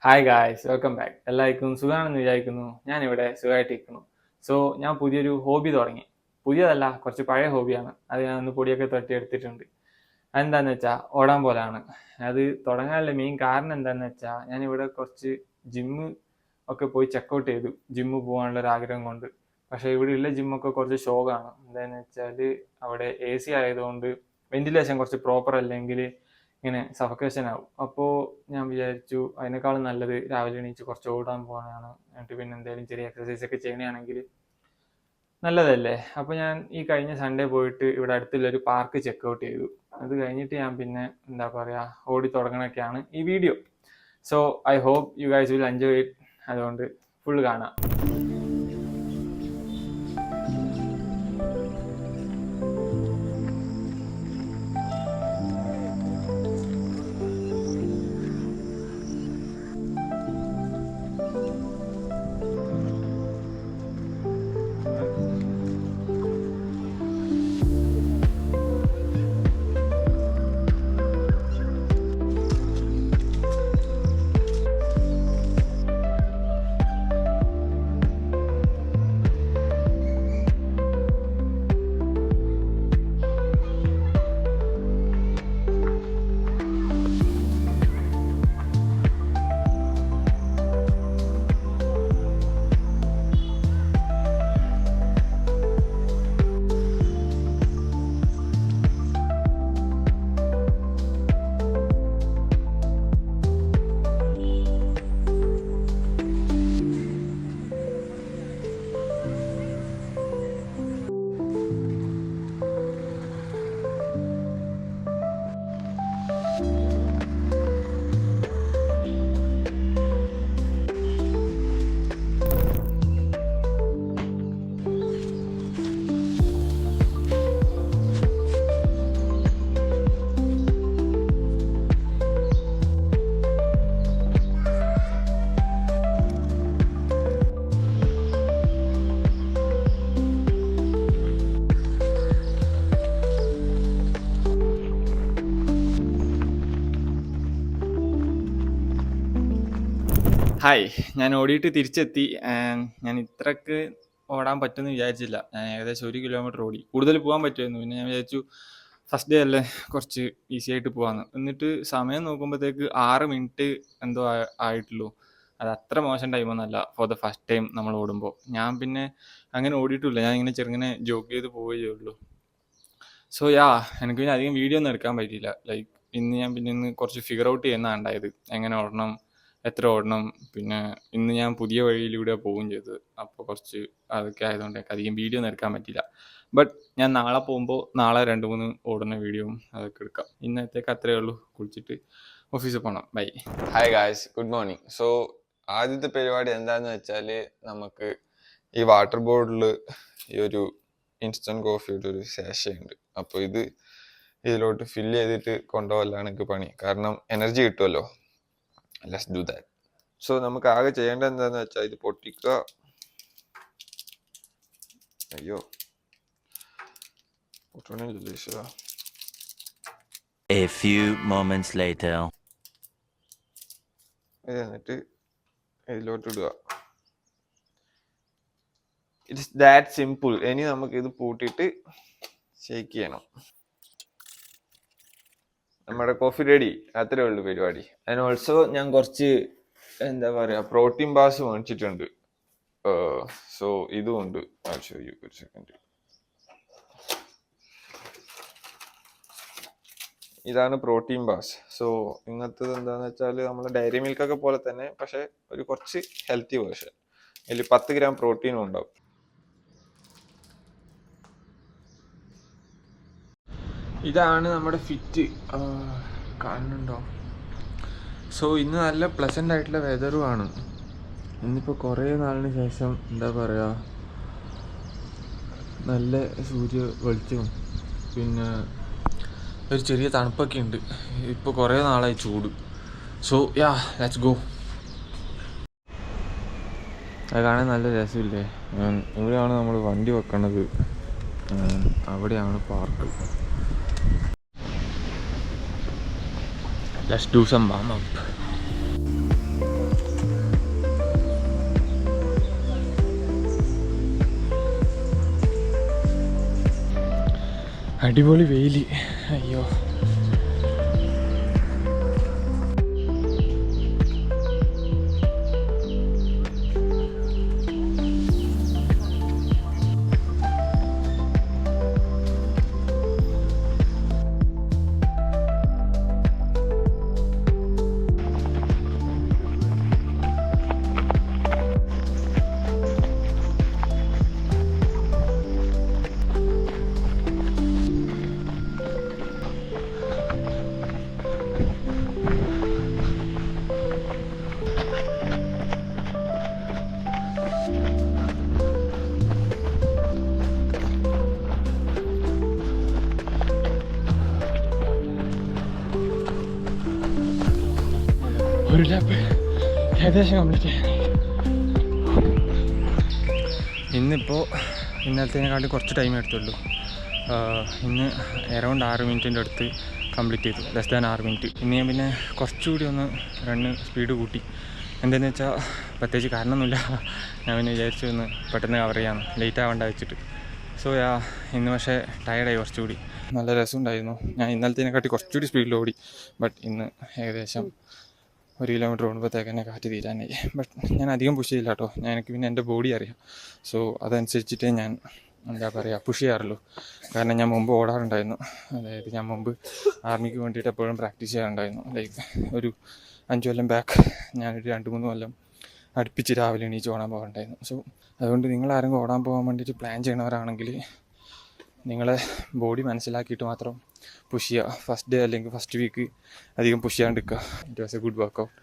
Hi guys, welcome back. എല്ലാവർക്കും സുഖമാണെന്ന് വിചാരിക്കുന്നു. ഞാനിവിടെ സുഖമായിട്ടിരിക്കുന്നു. ഞാൻ പുതിയൊരു ഹോബി തുടങ്ങി. പുതിയതല്ല, കുറച്ച് പഴയ ഹോബിയാണ്. അത് ഞാൻ ഒന്ന് പൊടിയൊക്കെ തട്ടിയെടുത്തിട്ടുണ്ട്. അതെന്താന്ന് വെച്ചാൽ ഓടാൻ പോലാണ്. അത് തുടങ്ങാനുള്ള മെയിൻ കാരണം എന്താണെന്ന് വെച്ചാൽ ഞാനിവിടെ കുറച്ച് ജിമ്മ് ഒക്കെ പോയി ചെക്കൗട്ട് ചെയ്തു, ജിമ്മ് പോകാനുള്ള ഒരു ആഗ്രഹം കൊണ്ട്. പക്ഷേ ഇവിടെയുള്ള ജിമ്മൊക്കെ കുറച്ച് ഷോക്കാണ്. എന്താണെന്ന് വെച്ചാൽ അവിടെ AC ആയതുകൊണ്ട് വെന്റിലേഷൻ കുറച്ച് പ്രോപ്പർ അല്ലെങ്കിൽ ഇങ്ങനെ സഫക്കേഷൻ ആവും. അപ്പോൾ ഞാൻ വിചാരിച്ചു അതിനേക്കാളും നല്ലത് രാവിലെ എണീച്ച് കുറച്ച് ഓടാൻ പോകാനാണ്. എന്നിട്ട് പിന്നെ എന്തെങ്കിലും ചെറിയ എക്സസൈസ് ഒക്കെ ചെയ്യണമെങ്കിൽ നല്ലതല്ലേ. അപ്പോൾ ഞാൻ ഈ കഴിഞ്ഞ സൺഡേ പോയിട്ട് ഇവിടെ അടുത്തുള്ളൊരു പാർക്ക് ചെക്കൗട്ട് ചെയ്തു. അത് കഴിഞ്ഞിട്ട് ഞാൻ പിന്നെ എന്താ പറയുക ഓടി തുടങ്ങണൊക്കെയാണ് ഈ video. I hope you guys will enjoy it. അതുകൊണ്ട് ഫുൾ കാണാം. ഹായ്, ഞാൻ ഓടിയിട്ട് തിരിച്ചെത്തി. ഞാൻ ഇത്രക്ക് ഓടാൻ പറ്റുമെന്ന് വിചാരിച്ചില്ല. ഞാൻ ഏകദേശം 1 കിലോമീറ്റർ ഓടി. കൂടുതൽ പോകാൻ പറ്റുമായിരുന്നു. പിന്നെ ഞാൻ വിചാരിച്ചു ഫസ്റ്റ് ഡേ അല്ലേ, കുറച്ച് ഈസി ആയിട്ട് പോകാമെന്ന്. എന്നിട്ട് സമയം നോക്കുമ്പോഴത്തേക്ക് 6 മിനിറ്റ് എന്തോ ആയിട്ടുള്ളൂ. അത് അത്ര മോശം ടൈമൊന്നുമല്ല ഫോർ ദ ഫസ്റ്റ് ടൈം നമ്മൾ ഓടുമ്പോൾ. ഞാൻ പിന്നെ അങ്ങനെ ഓടിയിട്ടില്ല. ഞാൻ ഇങ്ങനെ ചെറുങ്ങനെ ജോഗ് ചെയ്ത് പോവുകയേ ഉള്ളൂ. എനിക്ക് പിന്നെ അധികം വീഡിയോ ഒന്നും എടുക്കാൻ പറ്റിയില്ല. ലൈക്ക് ഇന്ന് കുറച്ച് ഫിഗർ ഔട്ട് ചെയ്യുന്നതാണ് ഉണ്ടായത്. എങ്ങനെ ഓടണം, എത്ര ഓടണം. പിന്നെ ഇന്ന് ഞാൻ പുതിയ വഴിയിലൂടെ പോവുകയും ചെയ്തത്. അപ്പോൾ കുറച്ച് അതൊക്കെ ആയതുകൊണ്ട് എനിക്ക് അധികം വീഡിയോ ഒന്നും എടുക്കാൻ പറ്റില്ല. ബട്ട് ഞാൻ നാളെ പോകുമ്പോൾ നാളെ 2-3 ഓടുന്ന വീഡിയോയും അതൊക്കെ എടുക്കാം. ഇന്നത്തേക്ക് അത്രയേ ഉള്ളൂ. കുളിച്ചിട്ട് ഓഫീസിൽ പോകണം. Bye. Hi guys, good morning. ആദ്യത്തെ പരിപാടി എന്താന്ന് വെച്ചാൽ നമുക്ക് ഈ വാട്ടർ ബോട്ടിൽ ഈ ഒരു ഇൻസ്റ്റന്റ് കോഫിയുടെ ഒരു ഉണ്ട്. അപ്പോൾ ഇതിലോട്ട് ഫില്ല് ചെയ്തിട്ട് കൊണ്ടുപോകലാണ് എനിക്ക് പണി. കാരണം എനർജി കിട്ടുമല്ലോ. Let's do that. നമുക്ക് ആകെ ചെയ്യേണ്ടത് എന്താന്ന് വെച്ചാൽ ഇത് പൊട്ടിക്കുക. അയ്യോ, പൊട്ടണില്ല. A few moments later. എന്നിട്ട് ഇതിലോട്ട് ഇടുക. It's that simple. ഇനി നമുക്ക് ഇത് പൂട്ടിയിട്ട് ഷേക്ക് ചെയ്യണം. നമ്മുടെ കോഫി റെഡി. അത്രേ ഉള്ളൂ പരിപാടി. ആൻഡ് ഓൾസോ ഞാൻ കുറച്ച് എന്താ പറയാ പ്രോട്ടീൻ ബാർസ് മേടിച്ചിട്ടുണ്ട്. ഇതുകൊണ്ട് ഒരു സെക്കൻഡ്. ഇതാണ് പ്രോട്ടീൻ ബാർസ്. ഇങ്ങനത്തത് എന്താന്ന് വെച്ചാൽ നമ്മളെ ഡയറി മിൽക്കൊക്കെ പോലെ തന്നെ, പക്ഷെ ഒരു കുറച്ച് ഹെൽത്തി വേർഷൻ. ഇതിൽ 10 ഗ്രാം പ്രോട്ടീനും ഉണ്ടാവും. ഇതാണ് നമ്മുടെ ഫിറ്റ്. കാണുന്നുണ്ടോ? ഇന്ന് നല്ല പ്ലസൻ്റ് ആയിട്ടുള്ള വെതറുമാണ്. ഇന്നിപ്പോൾ കുറേ നാളിന് ശേഷം എന്താ പറയുക, നല്ല സൂര്യ വെളിച്ചവും പിന്നെ ഒരു ചെറിയ തണുപ്പൊക്കെ ഉണ്ട്. ഇപ്പോൾ കുറേ നാളായി ചൂട്. Let's go. അത് കാണാൻ നല്ല രസമില്ലേ? ഇവിടെയാണ് നമ്മൾ വണ്ടി വെക്കണത്. അവിടെയാണ് park. Let's do some warm up. അടിപൊളി വെയിൽ. അയ്യോ, ഒരു ലാപ്പ് ഏകദേശം കംപ്ലീറ്റ് ചെയ്യാൻ. ഇന്നിപ്പോൾ ഇന്നലത്തേനെക്കാട്ടി കുറച്ച് ടൈം എടുത്തുള്ളൂ. ഇന്ന് അറൗണ്ട് 6 മിനിറ്റിൻ്റെ അടുത്ത് കംപ്ലീറ്റ് ചെയ്തു, ലെസ് ദാൻ 6 മിനിറ്റ്. ഇന്ന് ഞാൻ പിന്നെ കുറച്ചുകൂടി ഒന്ന് റണ്ണ് സ്പീഡ് കൂട്ടി. എന്താണെന്ന് വെച്ചാൽ പ്രത്യേകിച്ച് കാരണമൊന്നുമില്ല, ഞാൻ പിന്നെ വിചാരിച്ചു ഒന്ന് പെട്ടെന്ന് കവർ ചെയ്യാമെന്ന്, ലേറ്റ് ആവേണ്ട വെച്ചിട്ട്. സോ ഇന്ന് പക്ഷേ ടയർഡായി കുറച്ചുകൂടി. നല്ല രസമുണ്ടായിരുന്നു. ഞാൻ ഇന്നലത്തേനെക്കാട്ടി കുറച്ചുകൂടി സ്പീഡിൽ ഓടി. ബട്ട് ഇന്ന് ഏകദേശം 1 കിലോമീറ്റർ ഓടുമ്പോഴത്തേക്ക് തന്നെ കാറ്റ് തീരാനായി. ബട്ട് ഞാൻ അധികം പുഷ് ചെയ്യില്ല കേട്ടോ, എനിക്ക് പിന്നെ എൻ്റെ ബോഡി അറിയാം. സോ അതനുസരിച്ചിട്ടേ ഞാൻ എന്താ പറയുക പുഷ് ചെയ്യാറുള്ളൂ. കാരണം ഞാൻ മുമ്പ് ഓടാറുണ്ടായിരുന്നു. അതായത് ഞാൻ മുമ്പ് ആർമിക്ക് വേണ്ടിയിട്ട് എപ്പോഴും പ്രാക്ടീസ് ചെയ്യാറുണ്ടായിരുന്നു. ലൈക്ക് ഒരു 5 കൊല്ലം ബാക്ക് ഞാനൊരു 2-3 കൊല്ലം അടുപ്പിച്ച് രാവിലെ എണീച്ച് ഓടാൻ പോകാറുണ്ടായിരുന്നു. സോ അതുകൊണ്ട് നിങ്ങളാരെങ്കിലും ഓടാൻ പോകാൻ വേണ്ടിയിട്ട് പ്ലാൻ ചെയ്യണവരാണെങ്കിൽ നിങ്ങളെ ബോഡി മനസ്സിലാക്കിയിട്ട് മാത്രം പുഷ് ചെയ്യുക. ഫസ്റ്റ് ഡേ അല്ലെങ്കിൽ ഫസ്റ്റ് വീക്ക് അധികം പുഷ് ചെയ്യാണ്ടിരിക്കുക. It was a good workout.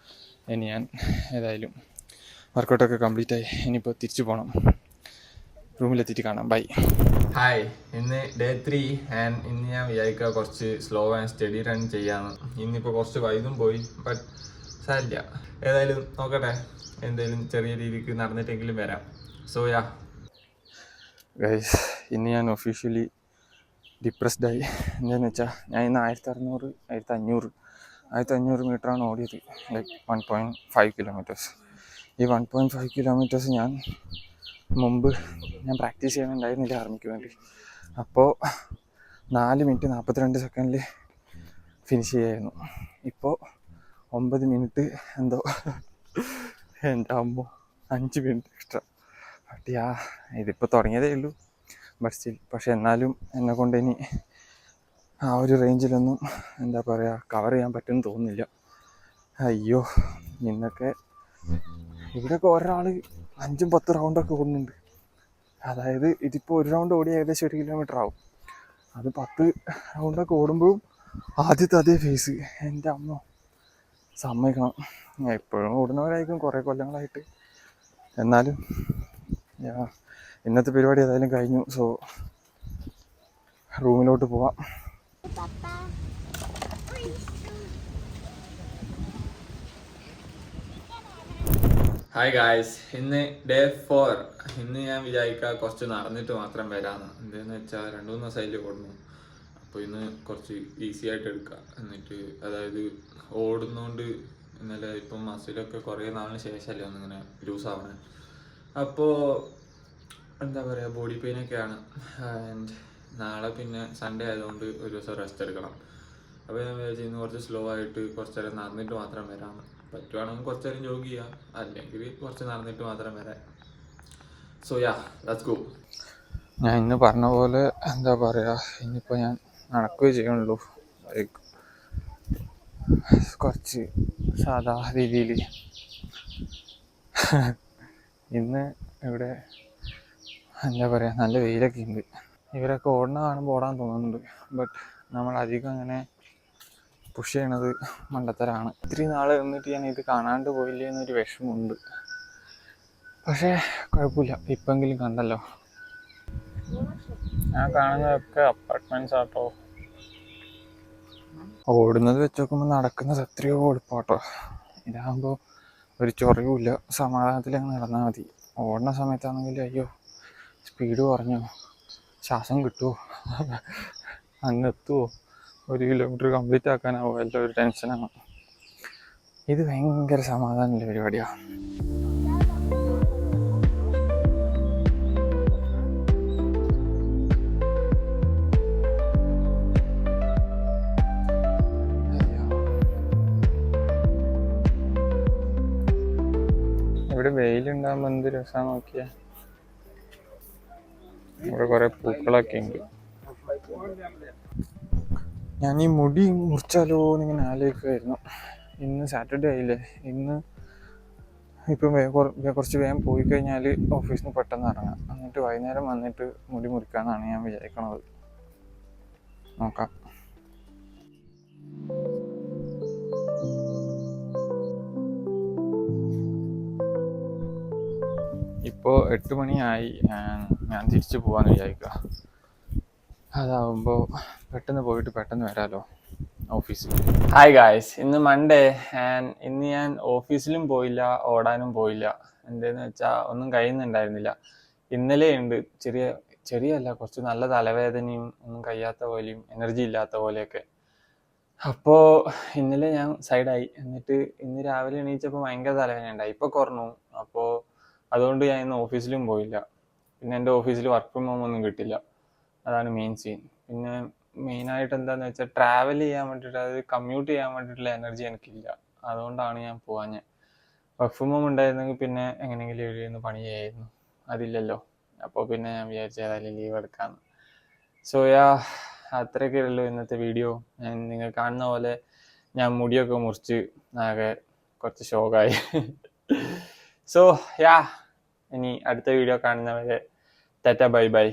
ഇനി ഞാൻ ഏതായാലും വർക്കൗട്ടൊക്കെ കംപ്ലീറ്റ് ആയി. ഇനിയിപ്പോൾ തിരിച്ചു പോകണം. റൂമിലെത്തിയിട്ട് കാണാം. ബൈ. ഹായ്, ഇന്ന് ഡേ 3 ആൻഡ് ഇന്ന് ഞാൻ വിചാരിക്കുക കുറച്ച് സ്ലോ ആൻഡ് സ്റ്റഡി റൺ ചെയ്യാമെന്ന്. ഇന്നിപ്പോൾ കുറച്ച് വൈകും പോയി, ബട്ട് സാരില്ല. ഏതായാലും നോക്കട്ടെ, എന്തായാലും ചെറിയ രീതിക്ക് നടന്നിട്ടെങ്കിലും വരാം. സോ ഗൈസ്, ഇന്ന് ഞാൻ ഒഫീഷ്യലി ഡിപ്രസ്ഡായി. എന്താണെന്ന് വെച്ചാൽ ഞാൻ ഇന്ന് 1600 മീറ്ററാണ് ഓടിയത്. Like 1.5 kilometres. ഈ 1.5 കിലോമീറ്റേഴ്സ് ഞാൻ മുമ്പ് പ്രാക്ടീസ് ചെയ്യാനുണ്ടായിരുന്നില്ല ആർമിക്ക് വേണ്ടി. അപ്പോൾ 4 മിനിറ്റ് 42 സെക്കൻഡിൽ ഫിനിഷ് ചെയ്യായിരുന്നു. ഇപ്പോൾ 9 മിനിറ്റ് എന്തോ, എൻ്റെ അമ്മ 5 മിനിറ്റ് എക്സ്ട്രാ. ബട്ട് ഇതിപ്പോൾ തുടങ്ങിയതേ ഉള്ളൂ. ബട്ട് സ്റ്റിൽ, പക്ഷെ എന്നാലും എന്നെ കൊണ്ട് ഇനി ആ ഒരു റേഞ്ചിലൊന്നും എന്താ പറയുക കവർ ചെയ്യാൻ പറ്റുമെന്ന് തോന്നുന്നില്ല. അയ്യോ, ഇന്നൊക്കെ ഇവിടെയൊക്കെ ഒരാൾ 5-10 റൗണ്ടൊക്കെ ഓടുന്നുണ്ട്. അതായത് ഇതിപ്പോൾ ഒരു റൗണ്ട് ഓടി ഏകദേശം 1 കിലോമീറ്റർ ആവും. അത് 10 റൗണ്ടൊക്കെ ഓടുമ്പോഴും ആദ്യത്തെ അതേ ഫേസ്. എൻ്റെ അമ്മ സമ്മതിക്കണം. എപ്പോഴും ഓടുന്നവരായിരിക്കും കുറേ കൊല്ലങ്ങളായിട്ട്. എന്നാലും ഇന്നത്തെ പരിപാടി ഏതായാലും കഴിഞ്ഞു. സോ റൂമിലോട്ട് പോവാം. ഹായ് ഗായ്സ്, ഇന്ന് ഡേ 4. ഇന്ന് ഞാൻ വിചാരിക്കുക കുറച്ച് നടന്നിട്ട് മാത്രം വരാമെന്ന്. എന്താണെന്ന് വെച്ചാൽ 2-3 ദിവസമായിട്ട് ഓടുന്നു. അപ്പോൾ ഇന്ന് കുറച്ച് ഈസി ആയിട്ട് എടുക്കുക. എന്നിട്ട് അതായത് ഓടുന്നതുകൊണ്ട് ഇന്നലെ ഇപ്പം മസിലൊക്കെ കുറേ നാളിന് ശേഷമല്ലേ ഒന്നിങ്ങനെ ലൂസ് ആവണേ. അപ്പോൾ എന്താ പറയുക, ബോഡി പെയിനൊക്കെയാണ്. ആൻഡ് നാളെ പിന്നെ സൺഡേ ആയതുകൊണ്ട് ഒരു ദിവസം റെസ്റ്റ് എടുക്കണം. അപ്പോൾ ഞാൻ വിചാരിച്ചു ഇന്ന് കുറച്ച് സ്ലോ ആയിട്ട് കുറച്ച് നേരം നടന്നിട്ട് മാത്രം വരാമെന്ന്. പറ്റുവാണെങ്കിൽ കുറച്ച് നേരം ജോഗ് ചെയ്യുക, അല്ലെങ്കിൽ കുറച്ച് നടന്നിട്ട് മാത്രം വരാം. So let's go. ഞാൻ ഇന്ന് പറഞ്ഞ പോലെ എന്താ പറയുക, ഇന്നിപ്പോൾ ഞാൻ നടക്കുകയേ ചെയ്യണുള്ളൂ. ലൈക്ക് കുറച്ച് സാധാ രീതിയിൽ. ഇന്ന് ഇവിടെ എന്താ പറയുക നല്ല വെയിലൊക്കെ ഉണ്ട്. ഇവരൊക്കെ ഓടണ കാണുമ്പോൾ ഓടാൻ തോന്നുന്നുണ്ട്. ബട്ട് നമ്മൾ അധികം അങ്ങനെ പുഷ് ചെയ്യണത് മണ്ടത്തരാണ്. ഇത്തിരി നാൾ നിന്നിട്ട് ഞാൻ ഇത് കാണാണ്ട് പോയില്ലേ എന്നൊരു വിഷമമുണ്ട്. പക്ഷേ കുഴപ്പമില്ല, ഇപ്പെങ്കിലും കണ്ടല്ലോ. ഞാൻ കാണുന്നതൊക്കെ അപ്പാർട്ട്മെൻറ്റ്സ് ആട്ടോ. ഓടുന്നത് വെച്ച് നോക്കുമ്പോൾ നടക്കുന്നത് എത്രയോ എളുപ്പാട്ടോ. ഇതാകുമ്പോൾ ഒരു ചൊറിയുമില്ല, സമാധാനത്തിലങ്ങ് നടന്നാൽ മതി. ഓടുന്ന സമയത്താണെങ്കിൽ അയ്യോ സ്പീഡ് കുറഞ്ഞോ, ശ്വാസം കിട്ടുമോ, അങ്ങെത്തുമോ, 1 കിലോമീറ്റർ കംപ്ലീറ്റ് ആക്കാനാവോ, എല്ലാം ഒരു ടെൻഷനാണ്. ഇത് ഭയങ്കര സമാധാനമുള്ള പരിപാടിയാണ്. ഇവിടെ വെയിലുണ്ടാകുമ്പോ എന്ത് രസാ നോക്കിയാ. ഇവിടെ കുറെ പൂക്കളൊക്കെ ഉണ്ട്. ഞാൻ ഈ മുടി മുറിച്ചാലോ എന്നിങ്ങനെ ആലോചിക്കുമായിരുന്നു. ഇന്ന് സാറ്റർഡേ ആയില്ലേ, ഇന്ന് ഇപ്പം കുറച്ച് വേഗം പോയി കഴിഞ്ഞാൽ ഓഫീസിൽ നിന്ന് പെട്ടെന്ന് ഇറങ്ങാം. എന്നിട്ട് വൈകുന്നേരം വന്നിട്ട് മുടി മുറിക്കാമെന്നാണ് ഞാൻ വിചാരിക്കണത്. നോക്കാം. ഇപ്പോൾ 8 മണിയായി. ഞാൻ തിരിച്ചു പോകാമെന്ന് വിചാരിക്കുക. അതാവുമ്പോൾ പെട്ടെന്ന് പോയിട്ട് പെട്ടെന്ന് വരാമല്ലോ ഓഫീസിൽ. ഹായ് ഗായ്സ്, ഇന്ന് മൺഡേ ആൻഡ് ഇന്ന് ഞാൻ ഓഫീസിലും പോയില്ല, ഓടാനും പോയില്ല. എന്താന്ന് വെച്ചാൽ ഒന്നും കഴിയുന്നുണ്ടായിരുന്നില്ല. ഇന്നലെ ഉണ്ട് ചെറിയല്ല കുറച്ച് നല്ല തലവേദനയും ഒന്നും കഴിയാത്ത പോലെയും എനർജി ഇല്ലാത്ത പോലെയൊക്കെ. അപ്പോൾ ഇന്നലെ ഞാൻ സൈഡായി. എന്നിട്ട് ഇന്ന് രാവിലെ എണീച്ചപ്പോൾ ഭയങ്കര തലവേദന ഉണ്ടായി. ഇപ്പോൾ കുറഞ്ഞു. അപ്പോൾ അതുകൊണ്ട് ഞാൻ ഇന്ന് ഓഫീസിലും പോയില്ല. പിന്നെ എൻ്റെ ഓഫീസിൽ വർക്ക് ഫ്രം ഹോം ഒന്നും കിട്ടില്ല. അതാണ് മെയിൻ സീൻ. പിന്നെ മെയിനായിട്ട് എന്താണെന്ന് വെച്ചാൽ ട്രാവൽ ചെയ്യാൻ വേണ്ടിയിട്ട്, അതായത് കമ്മ്യൂട്ട് ചെയ്യാൻ വേണ്ടിയിട്ടുള്ള എനർജി എനിക്കില്ല. അതുകൊണ്ടാണ് ഞാൻ പോകാഞ്ഞത്. വർക്ക് ഫ്രം ഹോം ഉണ്ടായിരുന്നെങ്കിൽ പിന്നെ എങ്ങനെയെങ്കിലും എഴുതിയൊന്ന് പണി ചെയ്യായിരുന്നു. അതില്ലല്ലോ. അപ്പോൾ പിന്നെ ഞാൻ വിചാരിച്ചു ഏതായാലും ലീവ് എടുക്കാമെന്ന്. സോ അത്രയൊക്കെ ഉള്ളൂ ഇന്നത്തെ വീഡിയോ. ഞാൻ നിങ്ങൾ കാണുന്ന പോലെ ഞാൻ മുടിയൊക്കെ മുറിച്ച് ആകെ കുറച്ച് ഷോക്കായി. സോ ഇനി അടുത്ത വീഡിയോ കാണുന്നവരെ ടാറ്റ ബൈ ബൈ.